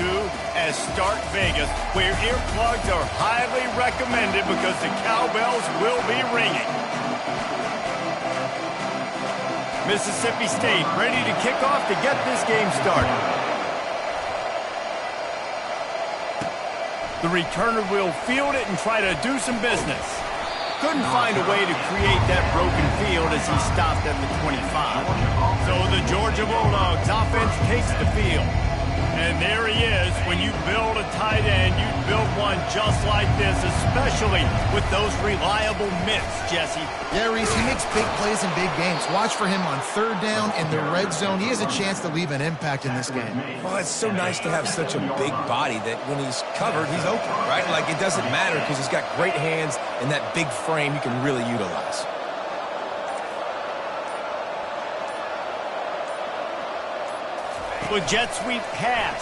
to as Start Vegas, where earplugs are highly recommended because the cowbells will be ringing. Mississippi State ready to kick off to get this game started. The returner will field it and try to do some business. Couldn't find a way to create that broken field as he stopped at the 25. So the Georgia Bulldogs offense takes the field. And there he is. When you build a tight end, you build one just like this, especially with those reliable mitts, Jesse. Yeah, Reese, he makes big plays in big games. Watch for him on third down in the red zone. He has a chance to leave an impact in this game. Well, it's so nice to have such a big body that when he's covered, he's open, right? Like, it doesn't matter because he's got great hands and that big frame he can really utilize. With jet sweep pass.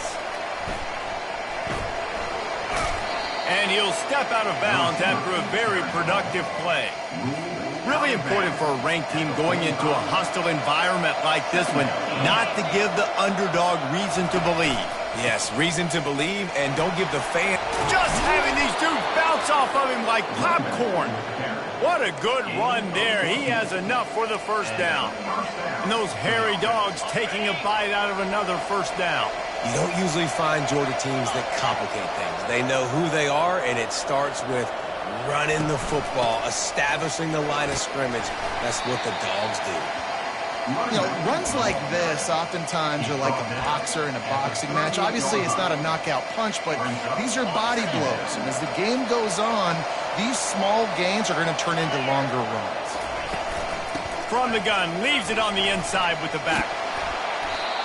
And he'll step out of bounds after a very productive play. Really important for a ranked team going into a hostile environment like this one, not to give the underdog reason to believe. Yes, reason to believe, and don't give the fan... Just having these dudes bounce off of him like popcorn. What a good run there. He has enough for the first down. And those hairy dogs taking a bite out of another first down. You don't usually find Georgia teams that complicate things. They know who they are, and it starts with running the football, establishing the line of scrimmage. That's what the dogs do. You know, runs like this oftentimes are like a boxer in a boxing match. Obviously, it's not a knockout punch, but these are body blows. And as the game goes on, these small gains are going to turn into longer runs. From the gun, leaves it on the inside with the back.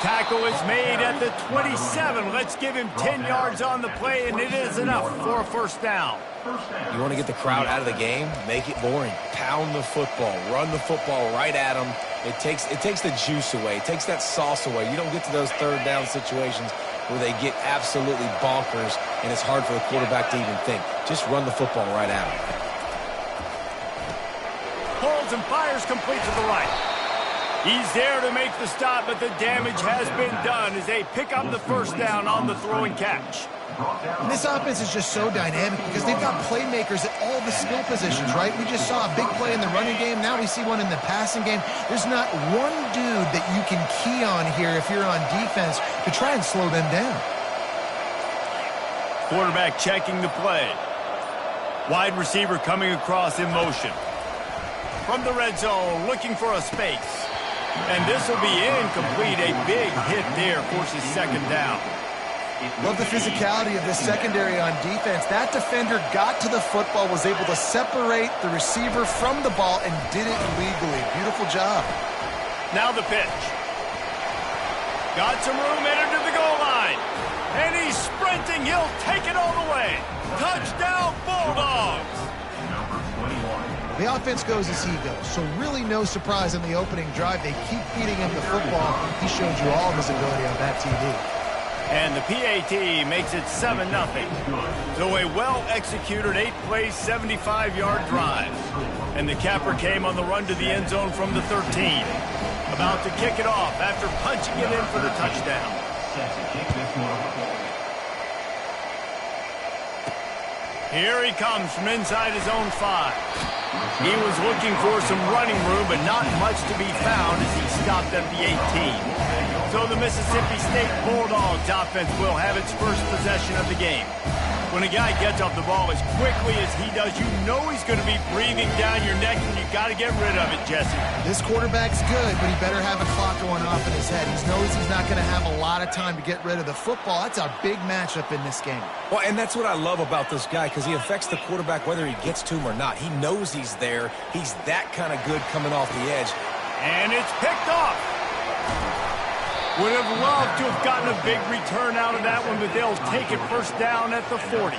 Tackle is made at the 27. Let's give him 10 yards on the play, and it is enough for a first down. You want to get the crowd out of the game? Make it boring. Pound the football. Run the football right at them. It takes the juice away. It takes that sauce away. You don't get to those third down situations where they get absolutely bonkers, and it's hard for the quarterback to even think. Just run the football right at them. Pulls and fires complete to the right. He's there to make the stop, but the damage has been done as they pick up the first down on the throw and catch. And this offense is just so dynamic because they've got playmakers at all the skill positions, right? We just saw a big play in the running game. Now we see one in the passing game. There's not one dude that you can key on here if you're on defense to try and slow them down. Quarterback checking the play. Wide receiver coming across in motion. From the red zone, looking for a space. And this will be incomplete. A big hit there forces second down. Love the physicality of this secondary on defense. That defender got to the football, was able to separate the receiver from the ball, and did it legally. Beautiful job. Now the pitch. Got some room, entered to the goal line. And he's sprinting. He'll take it all the way. Touchdown, Bulldogs. The offense goes as he goes, so really no surprise in the opening drive. They keep feeding him the football. He showed you all of his ability on that TV. And the PAT makes it 7-0. So a well-executed 8-play, 75-yard drive. And the capper came on the run to the end zone from the 13. About to kick it off after punching it in for the touchdown. Here he comes from inside his own 5. He was looking for some running room, but not much to be found as he stopped at the 18. So the Mississippi State Bulldogs offense will have its first possession of the game. When a guy gets off the ball as quickly as he does, you know he's going to be breathing down your neck, and you got to get rid of it, Jesse. This quarterback's good, but he better have a clock going off in his head. He knows he's not going to have a lot of time to get rid of the football. That's a big matchup in this game. Well, and that's what I love about this guy, because he affects the quarterback whether he gets to him or not. He knows he's there. He's that kind of good coming off the edge. And it's picked off. Would have loved to have gotten a big return out of that one, but they'll take it first down at the 40.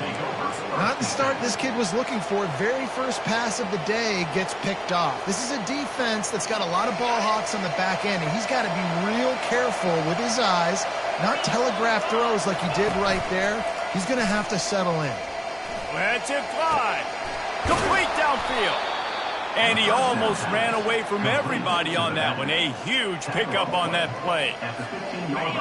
Not the start this kid was looking for. Very first pass of the day gets picked off. This is a defense that's got a lot of ball hawks on the back end, and he's got to be real careful with his eyes, not telegraph throws like he did right there. He's going to have to settle in. Let's it fly. Complete downfield. And he almost ran away from everybody on that one. A huge pickup on that play.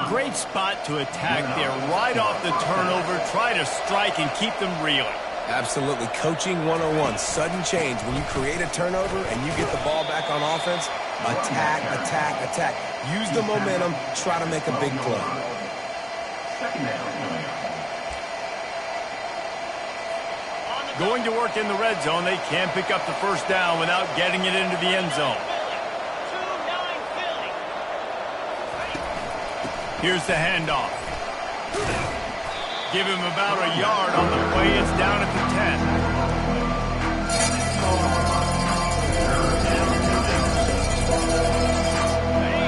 Great spot to attack there. Right off the turnover, try to strike and keep them reeling. Absolutely. Coaching 101. Sudden change. When you create a turnover and you get the ball back on offense, attack, attack, attack. Use the momentum. Try to make a big play. Going to work in the red zone. They can't pick up the first down without getting it into the end zone. Here's the handoff. Give him about a yard on the play. It's down at the 10.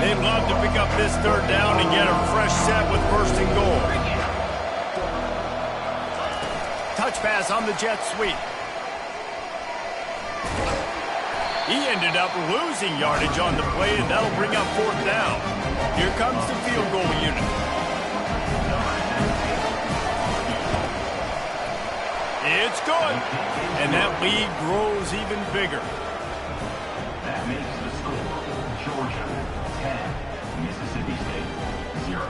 They'd love to pick up this third down and get a fresh set with first and goal. Touch pass on the jet sweep. He ended up losing yardage on the play, and that'll bring up fourth down. Here comes the field goal unit. It's good. And that lead grows even bigger. That makes the score Georgia 10, Mississippi State 0.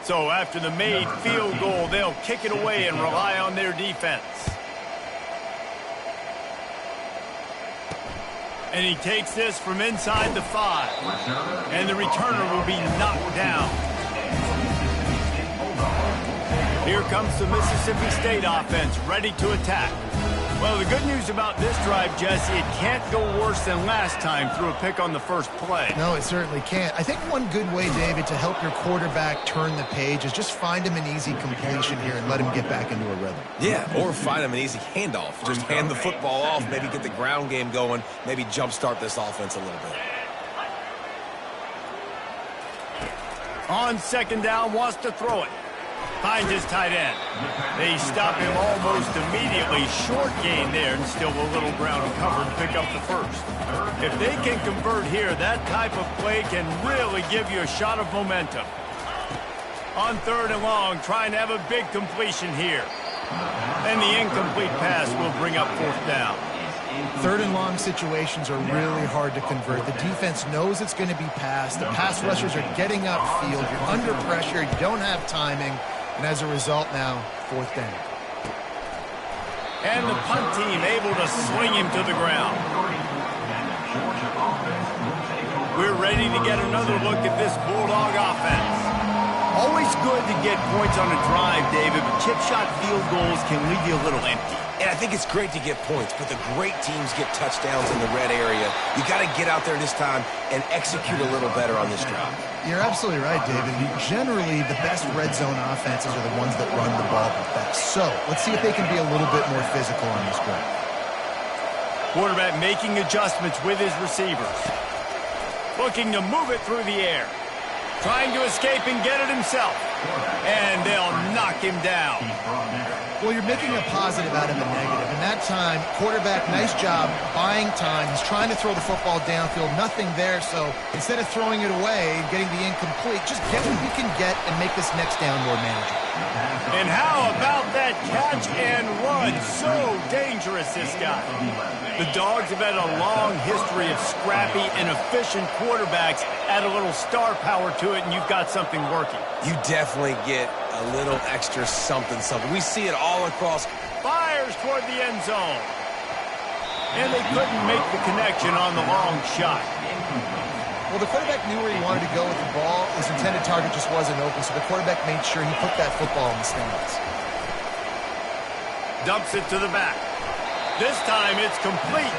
So after the made field goal, they'll kick it away and rely on their defense. And he takes this from inside the 5. And the returner will be knocked down. Here comes the Mississippi State offense, ready to attack. Well, the good news about this drive, Jesse, it can't go worse than last time through a pick on the first play. No, it certainly can't. I think one good way, David, to help your quarterback turn the page is just find him an easy completion here and let him get back into a rhythm. Yeah, or find him an easy handoff. Just hand the football off, maybe get the ground game going, maybe jumpstart this offense a little bit. On second down, wants to throw it. Finds his tight end. They stop him almost immediately. Short gain there, and still a little ground covered to pick up the first. If they can convert here, that type of play can really give you a shot of momentum. On third and long, trying to have a big completion here. And the incomplete pass will bring up fourth down. Third and long situations are really hard to convert. The defense knows it's going to be passed. The pass rushers are getting upfield. You're under pressure. You don't have timing. And as a result now, fourth down. And the punt team able to swing him to the ground. We're ready to get another look at this Bulldog offense. Always good to get points on a drive, David, but chip shot field goals can leave you a little empty. And I think it's great to get points, but the great teams get touchdowns in the red area. You got to get out there this time and execute a little better on this drive. You're absolutely right, David. Generally, the best red zone offenses are the ones that run the ball the best. So let's see if they can be a little bit more physical on this drive. Quarterback making adjustments with his receivers. Looking to move it through the air. Trying to escape and get it himself. And they'll knock him down. Well, you're making a positive out of a negative. And that time, quarterback, nice job buying time. He's trying to throw the football downfield. Nothing there. So instead of throwing it away and getting the incomplete, just get what you can get and make this next down more manageable. And how about that catch and run? So dangerous, this guy. The Dogs have had a long history of scrappy and efficient quarterbacks. Add a little star power to it, and you've got something working. You definitely get a little extra something. We see it all across. Fires toward the end zone. And they couldn't make the connection on the long shot. Well, the quarterback knew where he wanted to go with the ball. His intended target just wasn't open, so the quarterback made sure he put that football in the stands. Dumps it to the back. This time it's complete.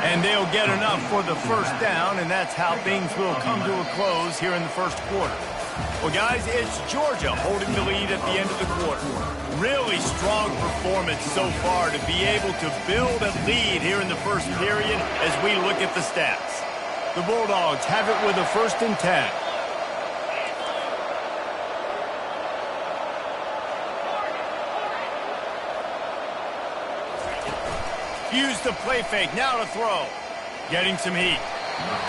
And they'll get enough for the first down, and that's how things will come to a close here in the first quarter. Well, guys, it's Georgia holding the lead at the end of the quarter. Really strong performance so far to be able to build a lead here in the first period as we look at the stats. The Bulldogs have it with a 1st and 10. Used the play fake, now to throw. Getting some heat.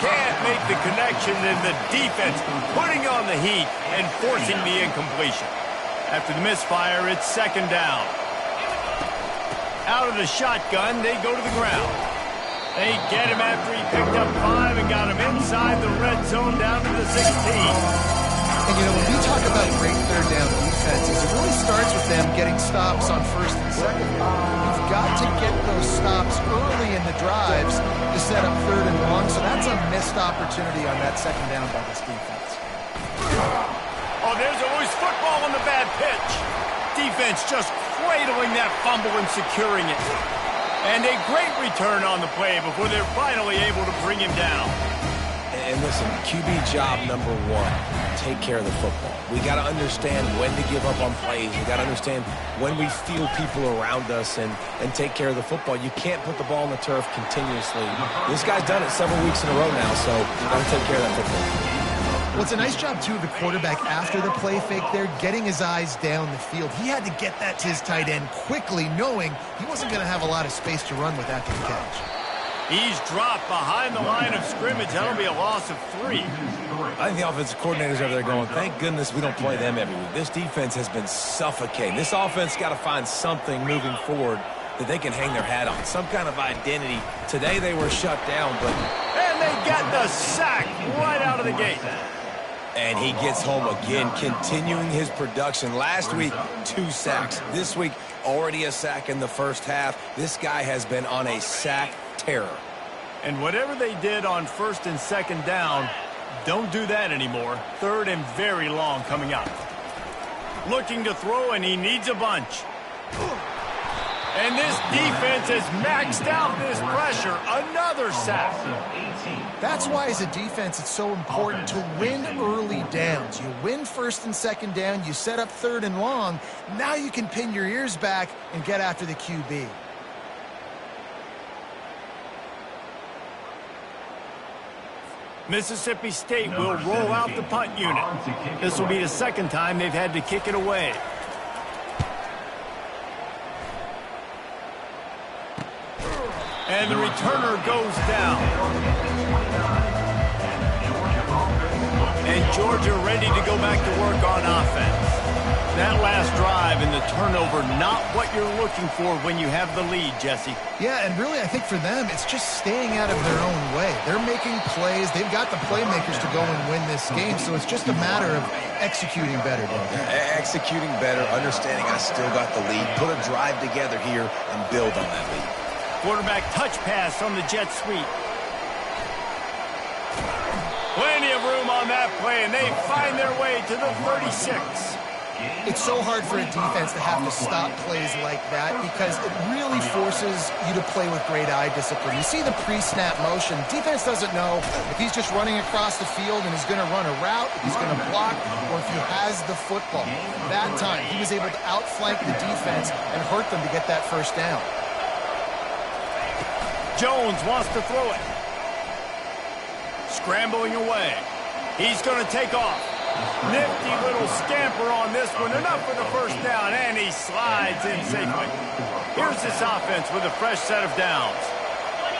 Can't make the connection, and the defense putting on the heat and forcing the incompletion. After the misfire, it's second down. Out of the shotgun, they go to the ground. They get him after he picked up 5 and got him inside the red zone down to the 16. And, you know, when we talk about great third down defenses, it really starts with them getting stops on first and second. You've got to get those stops early in the drives to set up third and long, so that's a missed opportunity on that second down by this defense. Oh, there's a loose football on the bad pitch. Defense just cradling that fumble and securing it. And a great return on the play before they're finally able to bring him down. And listen, QB job number 1, take care of the football. We got to understand when to give up on plays. We got to understand when we feel people around us and take care of the football. You can't put the ball on the turf continuously. This guy's done it several weeks in a row now, so you got to take care of that football. Well, it's a nice job, too, of the quarterback after the play fake there, getting his eyes down the field. He had to get that to his tight end quickly, knowing he wasn't going to have a lot of space to run with after the catch. He's dropped behind the line of scrimmage. That'll be a loss of 3. I think the offensive coordinators over there going, thank goodness we don't play them every week. This defense has been suffocating. This offense got to find something moving forward that they can hang their hat on, some kind of identity. Today they were shut down, but... And they get the sack right out of the gate. And he gets home again, continuing his production. Last week, 2 sacks. This week, already a sack in the first half. This guy has been on a sack terror. And whatever they did on first and second down, don't do that anymore. Third and very long coming up. Looking to throw, and he needs a bunch. And this defense has maxed out this pressure. Another sack. That's why, as a defense, it's so important to win early downs. You win first and second down, you set up third and long. Now you can pin your ears back and get after the QB. Mississippi State will roll out the punt unit. This will be the second time they've had to kick it away. And the returner goes down. And Georgia ready to go back to work on offense. That last drive and the turnover, not what you're looking for when you have the lead, Jesse. Yeah, and really, I think for them, it's just staying out of their own way. They're making plays. They've got the playmakers to go and win this game, so it's just a matter of executing better. Executing better, understanding I still got the lead. Put a drive together here and build on that lead. Quarterback touch pass on the jet sweep. Plenty of room on that play, and they find their way to the 36. It's so hard for a defense to have to stop plays like that because it really forces you to play with great eye discipline. You see the pre-snap motion. Defense doesn't know if he's just running across the field and is going to run a route, if he's going to block, or if he has the football. That time, he was able to outflank the defense and hurt them to get that first down. Jones wants to throw it. Scrambling away. He's going to take off. Nifty little scamper on this one. Enough for the first down, and he slides in safely. Here's this offense with a fresh set of downs.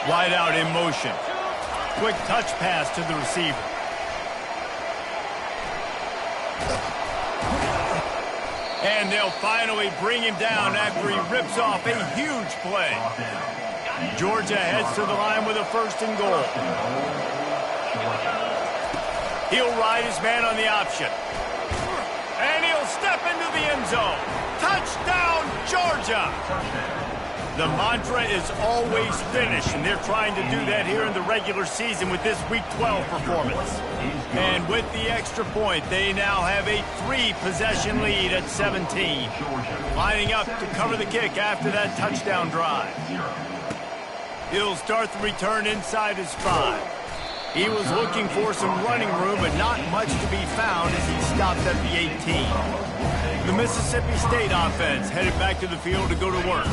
Wide out in motion. Quick touch pass to the receiver. And they'll finally bring him down after he rips off a huge play. Georgia heads to the line with a first and goal. He'll ride his man on the option. And he'll step into the end zone. Touchdown, Georgia! The mantra is always finish, and they're trying to do that here in the regular season with this Week 12 performance. And with the extra point, they now have a 3-possession lead at 17. Lining up to cover the kick after that touchdown drive. He'll start the return inside his 5. He was looking for some running room, but not much to be found as he stopped at the 18. The Mississippi State offense headed back to the field to go to work.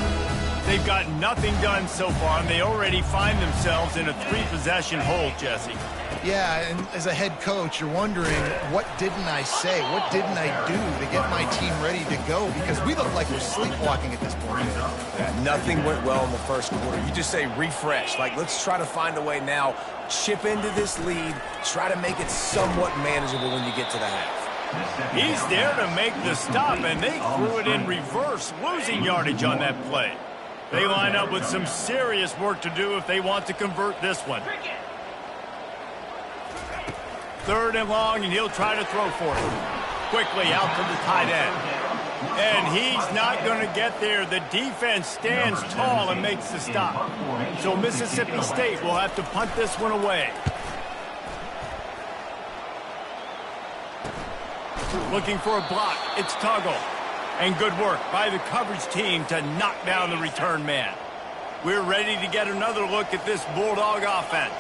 They've got nothing done so far, and they already find themselves in a 3-possession hole, Jesse. Yeah, and as a head coach, you're wondering, what didn't I say? What didn't I do to get my team ready to go? Because we look like we're sleepwalking at this point. Yeah, nothing went well in the first quarter. You just say refresh. Like, let's try to find a way now. Chip into this lead. Try to make it somewhat manageable when you get to the half. He's there to make the stop, and they threw it in reverse, losing yardage on that play. They line up with some serious work to do if they want to convert this one. 3rd and long, and he'll try to throw for it. Quickly out to the tight end. And he's not going to get there. The defense stands tall and makes the stop. So Mississippi State will have to punt this one away. Looking for a block. It's Tuggle. And good work by the coverage team to knock down the return man. We're ready to get another look at this Bulldog offense.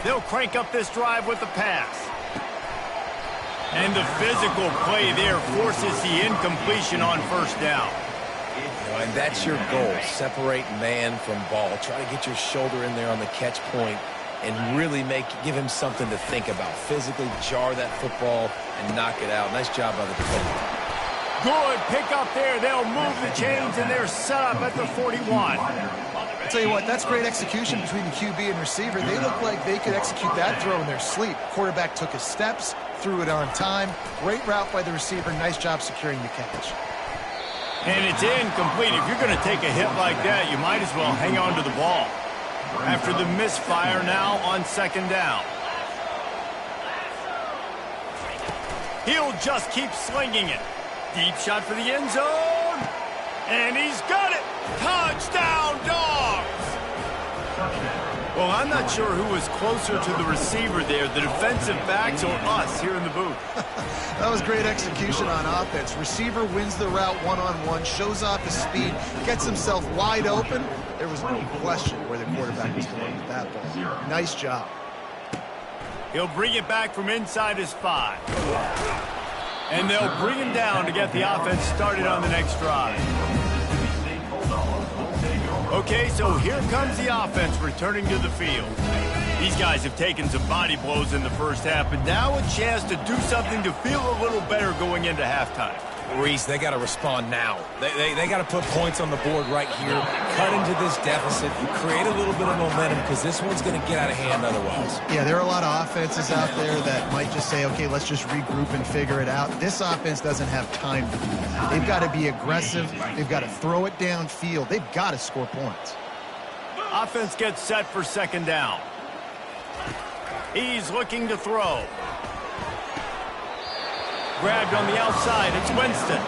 They'll crank up this drive with the pass. And the physical play there forces the incompletion on 1st down. And that's your goal. Separate man from ball. Try to get your shoulder in there on the catch point and really give him something to think about. Physically jar that football and knock it out. Nice job by the defender. Good pick up there. They'll move the chains, and they're set up at the 41. I'll tell you what, that's great execution between the QB and receiver. They look like they could execute that throw in their sleep. Quarterback took his steps, threw it on time. Great route by the receiver. Nice job securing the catch. And it's incomplete. If you're going to take a hit like that, you might as well hang on to the ball. After the misfire now on 2nd down. He'll just keep slinging it. Deep shot for the end zone. And he's got it. Touchdown, Dogs! Well, I'm not sure who was closer to the receiver there, the defensive backs or us here in the booth. That was great execution on offense. Receiver wins the route one-on-one, shows off his speed, gets himself wide open. There was no question where the quarterback was going with that ball. Nice job. He'll bring it back from inside his 5. And they'll bring him down to get the offense started on the next drive. Okay, so here comes the offense returning to the field. These guys have taken some body blows in the first half, but now a chance to do something to feel a little better going into halftime. Reese, they got to respond now. They got to put points on the board right here, cut into this deficit, create a little bit of momentum because this one's going to get out of hand otherwise. Yeah, there are a lot of offenses out there that might just say, okay, let's just regroup and figure it out. This offense doesn't have time to do that. They've got to be aggressive. They've got to throw it downfield. They've got to score points. Offense gets set for 2nd down. He's looking to throw. Grabbed on the outside. It's Winston.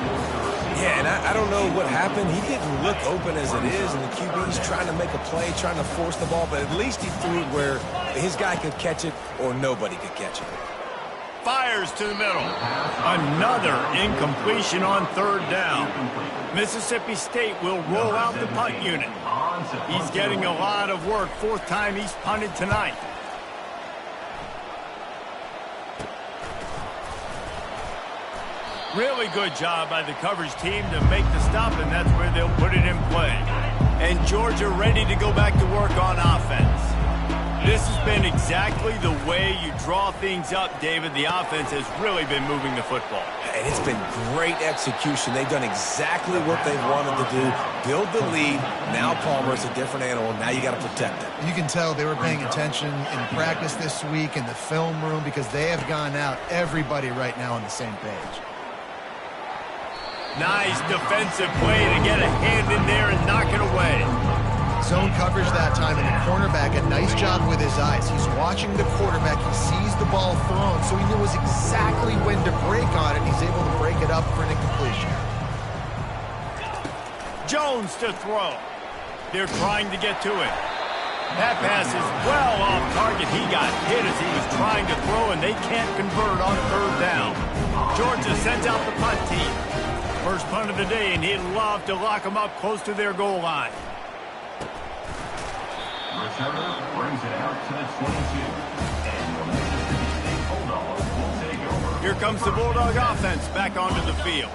Yeah, and I don't know what happened. He didn't look open as it is, and the QB's trying to make a play, trying to force the ball, but at least he threw it where his guy could catch it or nobody could catch it. Fires to the middle. Another incompletion on 3rd down. Mississippi State will roll out the punt unit. He's getting a lot of work. 4th time he's punted tonight. Really good job by the coverage team to make the stop, and that's where they'll put it in play. And Georgia ready to go back to work on offense. This has been exactly the way you draw things up, David. The offense has really been moving the football. And it's been great execution. They've done exactly what they've wanted to do. Build the lead. Now Palmer's a different animal. Now you got to protect it. You can tell they were paying attention in practice this week in the film room because they have gone out, everybody right now on the same page. Nice defensive play to get a hand in there and knock it away. Zone coverage that time, and the cornerback, a nice job with his eyes. He's watching the quarterback. He sees the ball thrown, so he knows exactly when to break on it. He's able to break it up for an incompletion. Jones to throw. They're trying to get to it. That pass is well off target. He got hit as he was trying to throw, and they can't convert on 3rd down. Georgia sends out the punt team. First punt of the day, and he'd love to lock them up close to their goal line. Returner brings it out to the 22. And the Mississippi State Bulldogs will take over. Here comes the Bulldog offense back onto the field.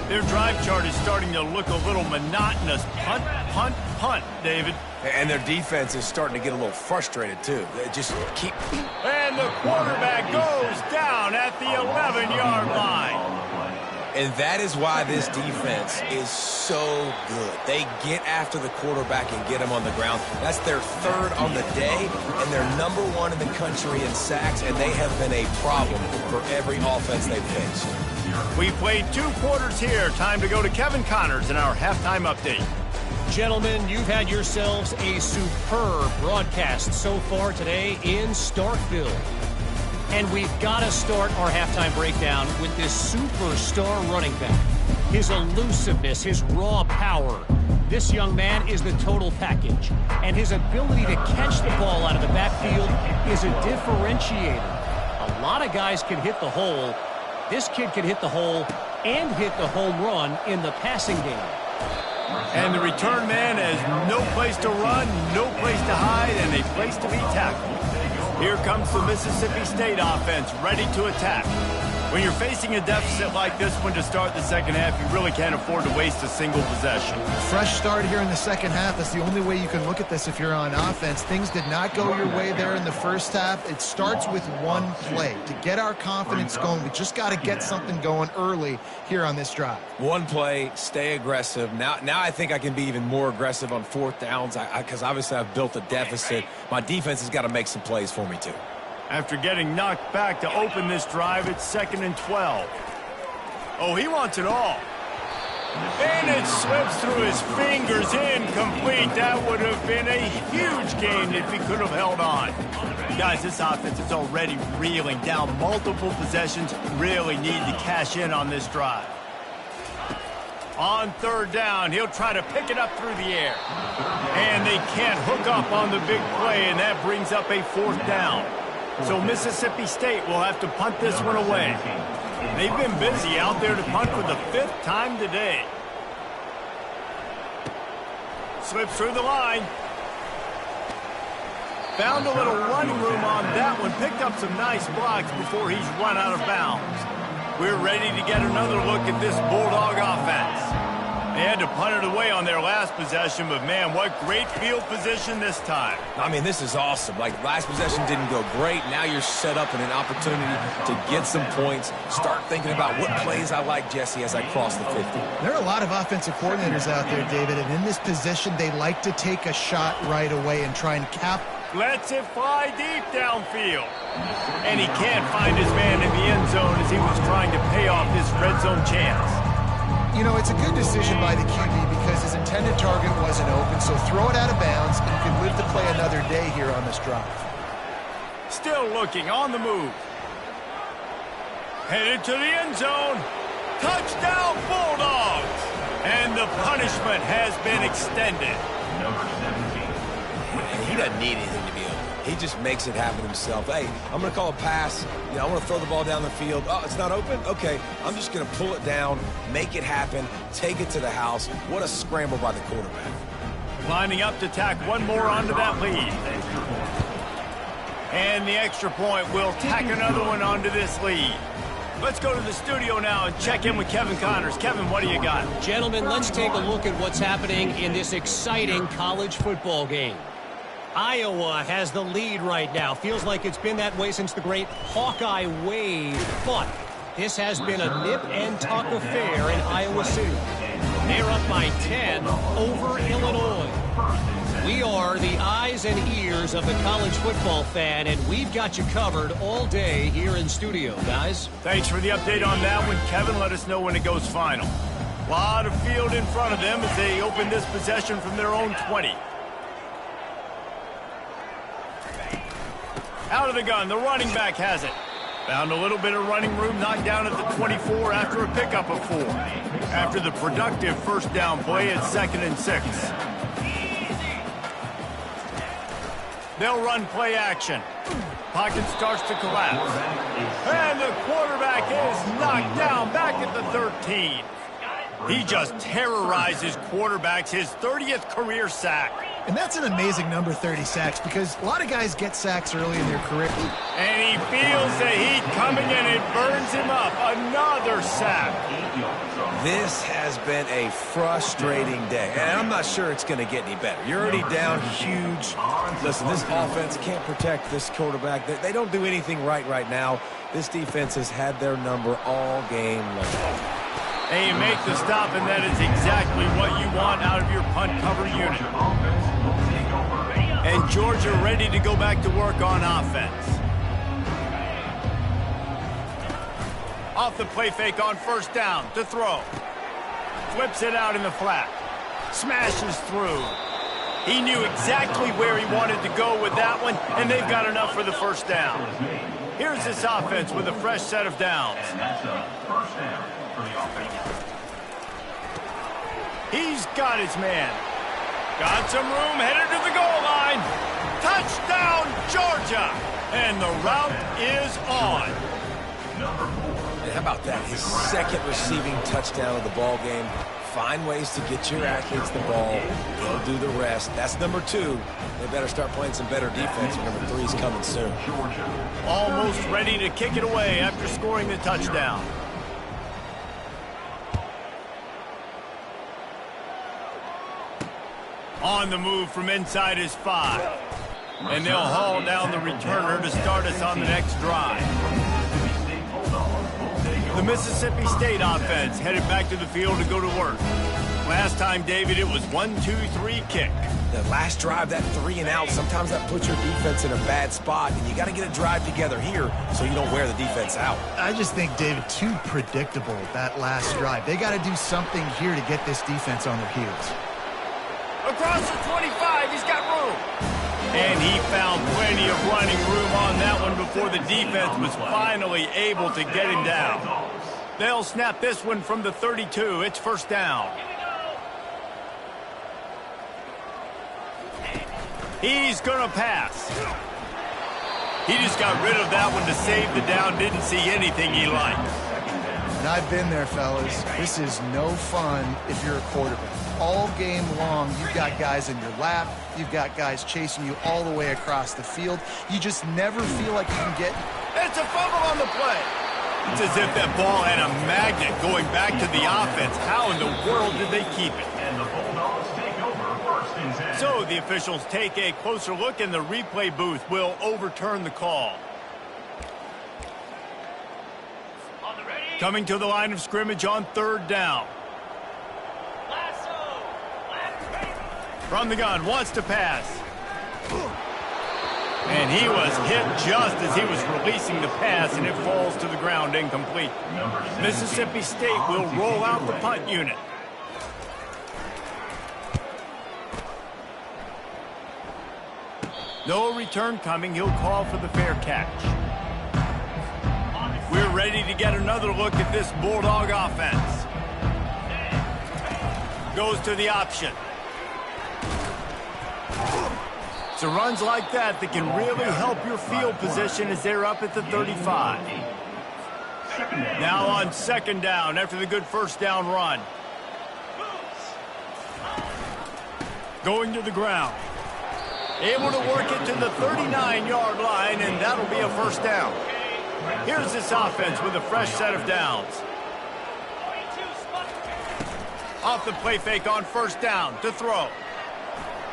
Their drive chart is starting to look a little monotonous. Punt, punt, punt, David. And their defense is starting to get a little frustrated, too. They just keep... And the quarterback goes down at the 11-yard line. And that is why this defense is so good. They get after the quarterback and get him on the ground. That's their third on the day, and they're number one in the country in sacks, and they have been a problem for every offense they've faced. We played 2 quarters here. Time to go to Kevin Connors in our halftime update. Gentlemen, you've had yourselves a superb broadcast so far today in Starkville. And we've got to start our halftime breakdown with this superstar running back. His elusiveness, his raw power. This young man is the total package. And his ability to catch the ball out of the backfield is a differentiator. A lot of guys can hit the hole. This kid can hit the hole and hit the home run in the passing game. And the return man has no place to run, no place to hide, and a place to be tackled. Here comes the Mississippi State offense, ready to attack. When you're facing a deficit like this one to start the second half, you really can't afford to waste a single possession. Fresh start here in the second half. That's the only way you can look at this if you're on offense. Things did not go your way there in the first half. It starts with one play. To get our confidence going, we just got to get something going early here on this drive. One play, stay aggressive. Now I think I can be even more aggressive on 4th downs because obviously I've built a deficit. My defense has got to make some plays for me too. After getting knocked back to open this drive, it's 2nd and 12. Oh, he wants it all. And it slips through his fingers, incomplete. That would have been a huge gain if he could have held on. Guys, this offense is already reeling down multiple possessions. Really need to cash in on this drive. On 3rd down, he'll try to pick it up through the air. And they can't hook up on the big play, and that brings up a 4th down. So Mississippi State will have to punt this one away. They've been busy out there to punt for the 5th time today. Slips through the line. Found a little running room on that one. Picked up some nice blocks before he's run out of bounds. We're ready to get another look at this Bulldog offense. They had to punt it away on their last possession, but man, what great field position this time. I mean, this is awesome. Like, last possession didn't go great. Now you're set up in an opportunity to get some points. Start thinking about what plays I like, Jesse, as I cross the 50. There are a lot of offensive coordinators out there, David, and in this position, they like to take a shot right away and try and cap. Lets it fly deep downfield. And he can't find his man in the end zone as he was trying to pay off this red zone chance. You know, it's a good decision by the QB because his intended target wasn't open, so throw it out of bounds, and you can live to play another day here on this drive. Still looking on the move. Headed to the end zone. Touchdown, Bulldogs! And the punishment has been extended. Number 17. He doesn't need anything to be open. He just makes it happen himself. Hey, I'm going to call a pass. I want to throw the ball down the field. Oh, it's not open? Okay, I'm just going to pull it down, make it happen, take it to the house. What a scramble by the quarterback. Lining up to tack one more onto that lead. And the extra point will tack another one onto this lead. Let's go to the studio now and check in with Kevin Connors. Kevin, what do you got? Gentlemen, let's take a look at what's happening in this exciting college football game. Iowa has the lead right now. Feels like it's been that way since the great Hawkeye wave. But this has been a nip-and-tuck affair in Iowa City. They're up by 10 over Illinois. We are the eyes and ears of the college football fan, and we've got you covered all day here in studio, guys. Thanks for the update on that one, Kevin. Let us know when it goes final. A lot of field in front of them as they open this possession from their own 20. Out of the gun, the running back has it. Found a little bit of running room, knocked down at the 24 after a pickup of 4. After the productive first down play, it's 2nd and 6. They'll run play action. Pocket starts to collapse. And the quarterback is knocked down back at the 13. He just terrorizes quarterbacks, his 30th career sack. And that's an amazing number, 30 sacks, because a lot of guys get sacks early in their career. And he feels the heat coming and it burns him up. Another sack. This has been a frustrating day, and I'm not sure it's going to get any better. You're already down huge. Listen, this offense can't protect this quarterback. They don't do anything right now. This defense has had their number all game long. And you make the stop, and that is exactly what you want out of your punt cover unit. And Georgia ready to go back to work on offense. Off the play fake on first down to throw. Flips it out in the flat. Smashes through. He knew exactly where he wanted to go with that one, and they've got enough for the first down. Here's this offense with a fresh set of downs. And that's a first down for the offense. He's got his man. Got some room, headed to the goal line. Touchdown, Georgia! And the route is on. And how about that? His second receiving touchdown of the ball game. Find ways to get your athletes the ball. They'll do the rest. That's number 2. They better start playing some better defense. Number 3 is coming soon. Almost ready to kick it away after scoring the touchdown. On the move from inside his 5. And they'll haul down the returner to start us on the next drive. The Mississippi State offense headed back to the field to go to work. Last time, David, it was 1-2-3 kick. The last drive, that 3 and out, sometimes that puts your defense in a bad spot, and you got to get a drive together here so you don't wear the defense out. I just think, David, too predictable, that last drive. They got to do something here to get this defense on their heels. Across the 25, he's got room. And he found plenty of running room on that one before the defense was finally able to get him down. They'll snap this one from the 32. It's first down. He's going to pass. He just got rid of that one to save the down. Didn't see anything he liked. And I've been there, fellas. This is no fun if you're a quarterback. All game long, you've got guys in your lap. You've got guys chasing you all the way across the field. You just never feel like you can get... It's a fumble on the play. It's as if that ball had a magnet going back to the offense. How in the world did they keep it? And the Bulldogs take over first and 10. So the officials take a closer look, and the replay booth will overturn the call. Coming to the line of scrimmage on third down. From the gun, wants to pass. And he was hit just as he was releasing the pass, and it falls to the ground incomplete. Mississippi State will roll out the punt unit. No return coming. He'll call for the fair catch. We're ready to get another look at this Bulldog offense. Goes to the option. So runs like that can really help your field position as they're up at the 35. Now on second down after the good first down run. Going to the ground. Able to work it to the 39-yard line, and that'll be a first down. Here's this offense with a fresh set of downs. Off the play fake on first down to throw.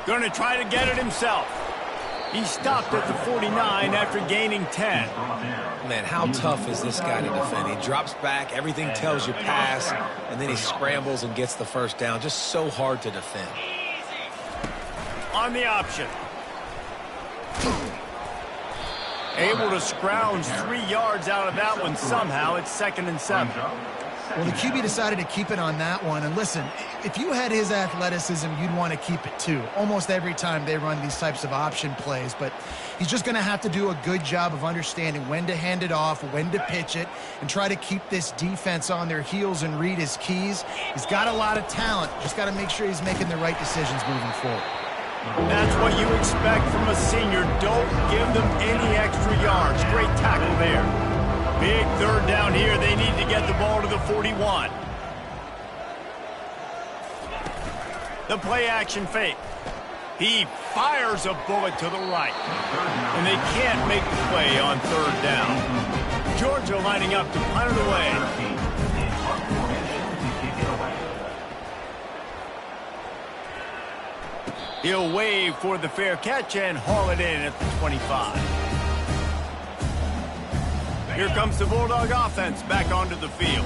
Going to try to get it himself. He stopped at the 49 after gaining 10. Man, how tough is this guy to defend? He drops back, everything tells you pass, and then he scrambles and gets the first down. Just so hard to defend. On the option. Able to scrounge 3 yards out of that one somehow. It's 2nd and 7. Well, the QB decided to keep it on that one. And listen, if you had his athleticism, you'd want to keep it too. Almost every time they run these types of option plays. But he's just going to have to do a good job of understanding when to hand it off, when to pitch it, and try to keep this defense on their heels and read his keys. He's got a lot of talent. Just got to make sure he's making the right decisions moving forward. That's what you expect from a senior. Don't give them any extra yards. Great tackle there. Big third down here. They need to get the ball to the 41. The play action fake. He fires a bullet to the right. And they can't make the play on third down. Georgia lining up to punt it away. He'll wave for the fair catch and haul it in at the 25. Here comes the Bulldog offense back onto the field.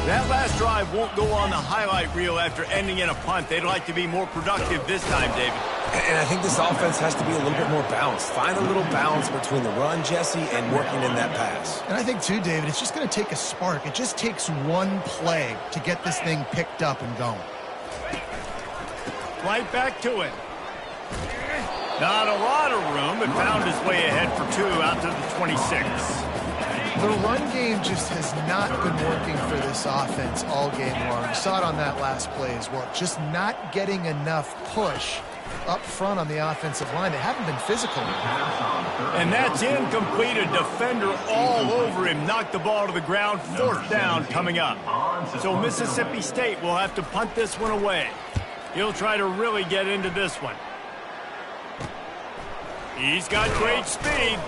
That last drive won't go on the highlight reel after ending in a punt. They'd like to be more productive this time, David. And I think this offense has to be a little bit more balanced. Find a little balance between the run, Jesse, and working in that pass. And I think, too, David, it's just going to take a spark. It just takes one play to get this thing picked up and going. Right back to it. Not a lot of room, but found his way ahead for 2 out to the 26. The run game just has not been working for this offense all game long. You saw it on that last play as well. Just not getting enough push up front on the offensive line. They haven't been physical. And that's incomplete. A defender all over him. Knocked the ball to the ground. 4th down coming up. So Mississippi State will have to punt this one away. He'll try to really get into this one. He's got great speed.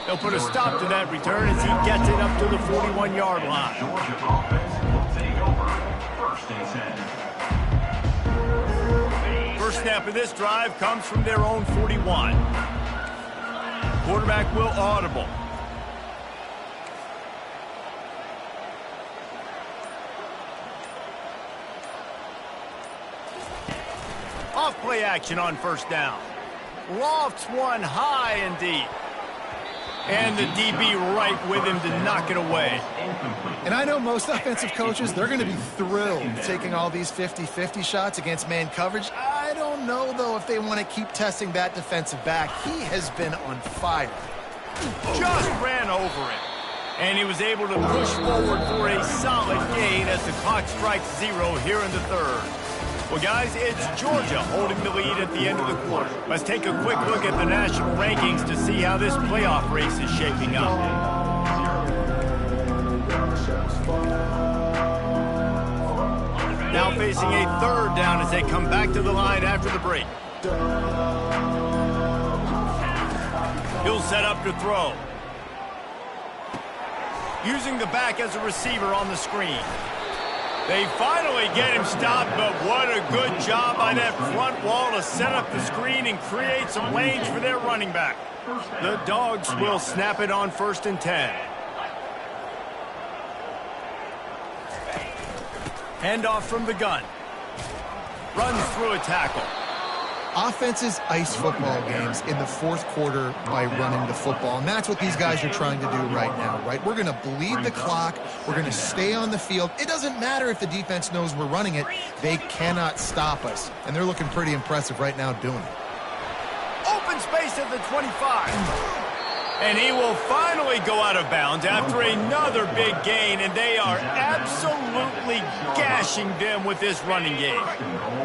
They'll put a stop to that return as he gets it up to the 41-yard line. Georgia offense will take over 1st and 10. First snap of this drive comes from their own 41. Quarterback will audible. Off play action on 1st down. Lofts one high and deep. And the DB right with him to knock it away. And I know most offensive coaches, they're going to be thrilled taking all these 50-50 shots against man coverage. I don't know, though, if they want to keep testing that defensive back. He has been on fire. Just ran over it. And he was able to push forward for a solid gain as the clock strikes 0 here in the 3rd. Well, guys, it's Georgia holding the lead at the end of the quarter. Let's take a quick look at the national rankings to see how this playoff race is shaping up. Now facing a 3rd down as they come back to the line after the break. He'll set up to throw. Using the back as a receiver on the screen. They finally get him stopped, but what a good job by that front wall to set up the screen and create some lanes for their running back. The Dogs will snap it on 1st and 10. Handoff from the gun. Runs through a tackle. Offenses ice football games in the 4th quarter by running the football, and that's what these guys are trying to do right now, right? We're going to bleed the clock. We're going to stay on the field. It doesn't matter if the defense knows we're running it. They cannot stop us, and they're looking pretty impressive right now doing it. Open space at the 25. And he will finally go out of bounds after another big gain, and they are absolutely gashing them with this running game.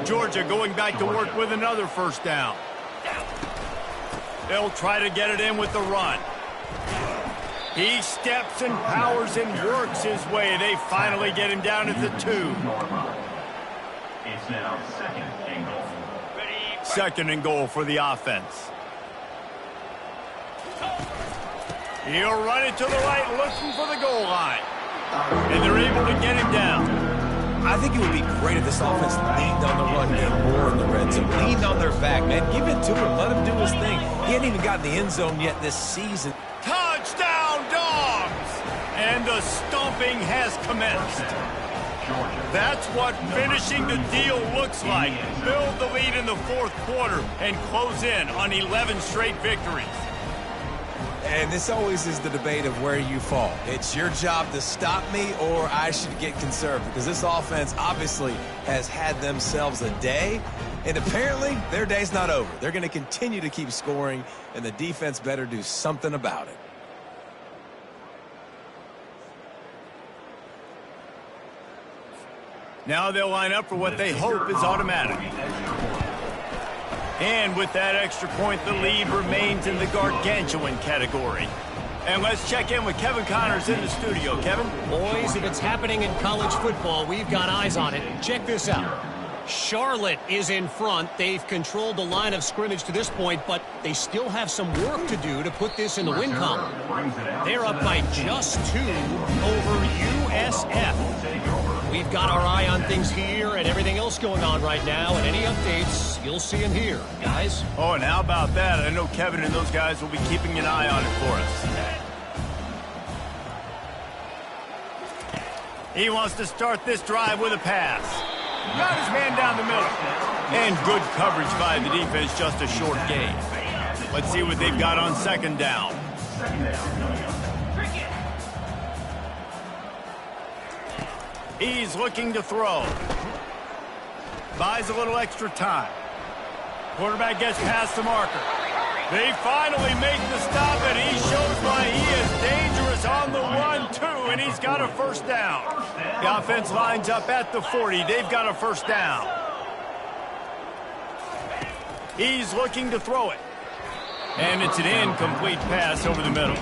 Georgia going back to work with another 1st down. They'll try to get it in with the run. He steps and powers and works his way. They finally get him down at the 2. It's now 2nd and goal. 2nd and goal for the offense. He'll run it to the right, looking for the goal line. And they're able to get him down. I think it would be great if this offense leaned on the run game more in the red zone. Leaned on their back, man. Give it to him. Let him do his thing. He hadn't even gotten the end zone yet this season. Touchdown, Dogs! And the stomping has commenced. That's what finishing the deal looks like. Build the lead in the 4th quarter and close in on 11 straight victories. And this always is the debate of where you fall. It's your job to stop me or I should get conservative, because this offense obviously has had themselves a day, and apparently their day's not over. They're going to continue to keep scoring, and the defense better do something about it. Now they'll line up for what they hope is automatic. And with that extra point, the lead remains in the gargantuan category. And let's check in with Kevin Connors in the studio. Kevin? Boys, if it's happening in college football, we've got eyes on it. Check this out. Charlotte is in front. They've controlled the line of scrimmage to this point, but they still have some work to do to put this in the win column. They're up by just 2 over USF. We've got our eye on things here and everything else going on right now, and any updates, you'll see them here. Guys? Oh, and how about that? I know Kevin and those guys will be keeping an eye on it for us. He wants to start this drive with a pass. Got his man down the middle. And good coverage by the defense, just a short gain. Let's see what they've got on second down. He's looking to throw. Buys a little extra time. Quarterback gets past the marker. They finally make the stop, and he shows why he is dangerous on the run, too, and he's got a first down. The offense lines up at the 40. They've got a first down. He's looking to throw it. And it's an incomplete pass over the middle.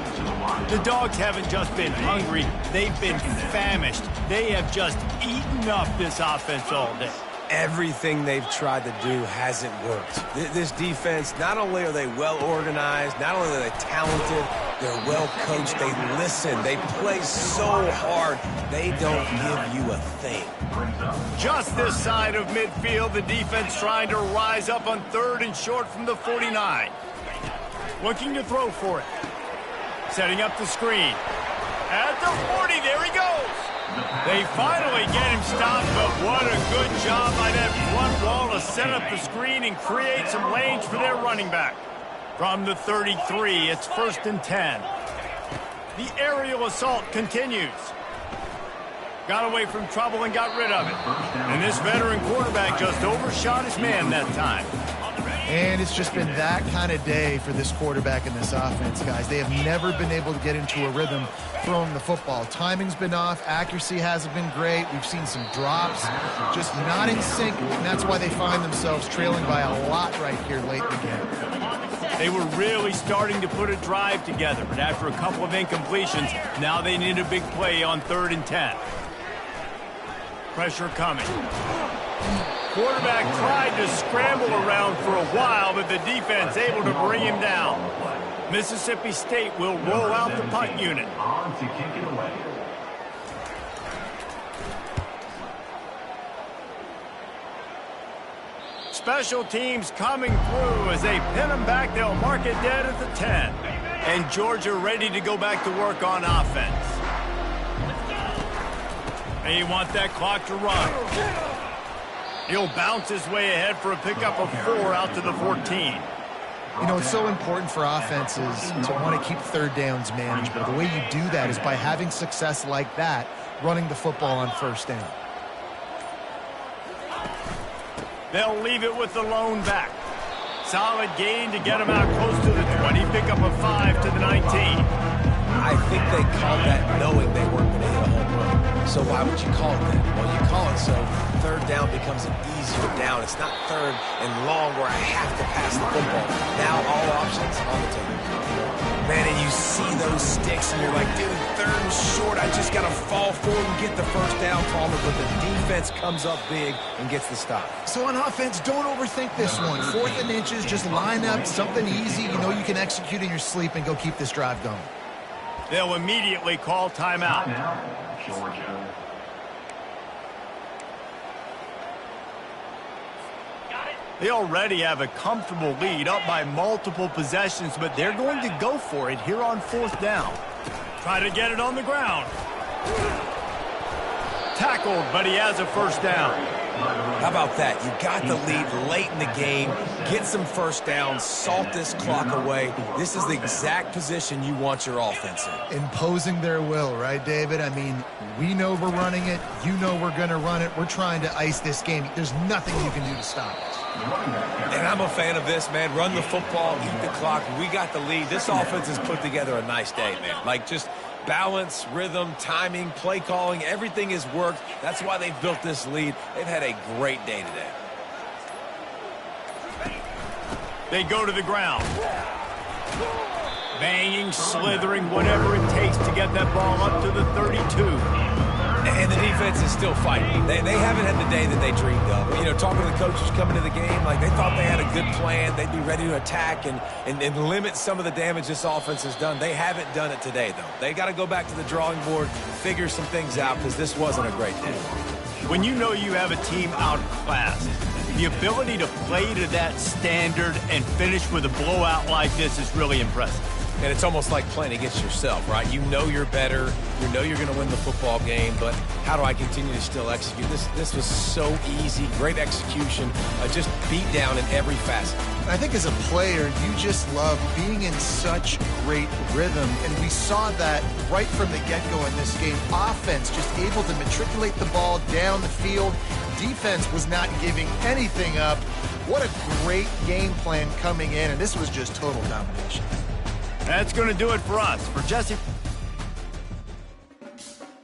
The Dogs haven't just been hungry. They've been famished. They have just eaten up this offense all day. Everything they've tried to do hasn't worked. This defense, not only are they well organized, not only are they talented, they're well coached, they listen, they play so hard, they don't give you a thing. Just this side of midfield, the defense trying to rise up on 3rd and short from the 49. Looking to throw for it. Setting up the screen. At the 40, there he goes. They finally get him stopped, but what a good job by that front wall to set up the screen and create some lanes for their running back. From the 33, it's 1st and 10. The aerial assault continues. Got away from trouble and got rid of it. And this veteran quarterback just overshot his man that time. And it's just been that kind of day for this quarterback and this offense, guys. They have never been able to get into a rhythm throwing the football. Timing's been off. Accuracy hasn't been great. We've seen some drops, just not in sync, and that's why they find themselves trailing by a lot right here late in the game. They were really starting to put a drive together, but after a couple of incompletions, now they need a big play on 3rd and 10. Pressure coming. Quarterback tried to scramble around for a while, but the defense able to bring him down. Mississippi State will roll out the punt unit. On to kick it away. Special teams coming through as they pin them back. They'll mark it dead at the 10. And Georgia ready to go back to work on offense. They want that clock to run. He'll bounce his way ahead for a pickup of 4 out to the 14. You know, it's so important for offenses to want to keep 3rd downs manageable. The way you do that is by having success like that, running the football on 1st down. They'll leave it with the lone back. Solid gain to get him out close to the 20. Pickup of 5 to the 19. I think they called that knowing they weren't going to hit a home run. So why would you call it that? Well, you call it so 3rd down becomes an easier down. It's not 3rd and long where I have to pass the football. Now all options on the table. Man, and you see those sticks and you're like, dude, 3rd and short. I just got to fall forward and get the first down, Palmer. But the defense comes up big and gets the stop. So on offense, don't overthink this one. 4th and inches, just line up something easy. You know you can execute in your sleep and go keep this drive going. They'll immediately call timeout. Georgia. They already have a comfortable lead, up by multiple possessions, but they're going to go for it here on 4th down. Try to get it on the ground. Tackled, but he has a first down. How about that? You got the lead late in the game. Get some first downs. Salt this clock away. This is the exact position you want your offense in. Imposing their will, right, David? I mean, we know we're running it. You know we're going to run it. We're trying to ice this game. There's nothing you can do to stop us. And I'm a fan of this, man. Run the football, eat the clock. We got the lead. This offense has put together a nice day, man. Like, just balance, rhythm, timing, play calling, everything has worked. That's why they've built this lead. They've had a great day today. They go to the ground. Banging, slithering, whatever it takes to get that ball up to the 32. And the defense is still fighting. They haven't had the day that they dreamed of. You know, talking to the coaches coming to the game, like they thought they had a good plan. They'd be ready to attack and limit some of the damage this offense has done. They haven't done it today, though. They got to go back to the drawing board, figure some things out, because this wasn't a great day. When you know you have a team outclassed, the ability to play to that standard and finish with a blowout like this is really impressive. And it's almost like playing against yourself, right? You know you're better. You know you're going to win the football game, but how do I continue to still execute? This was so easy. Great execution. Just beat down in every facet. I think as a player, you just love being in such great rhythm, and we saw that right from the get-go in this game. Offense just able to matriculate the ball down the field. Defense was not giving anything up. What a great game plan coming in, and this was just total domination. That's going to do it for us. For Jesse...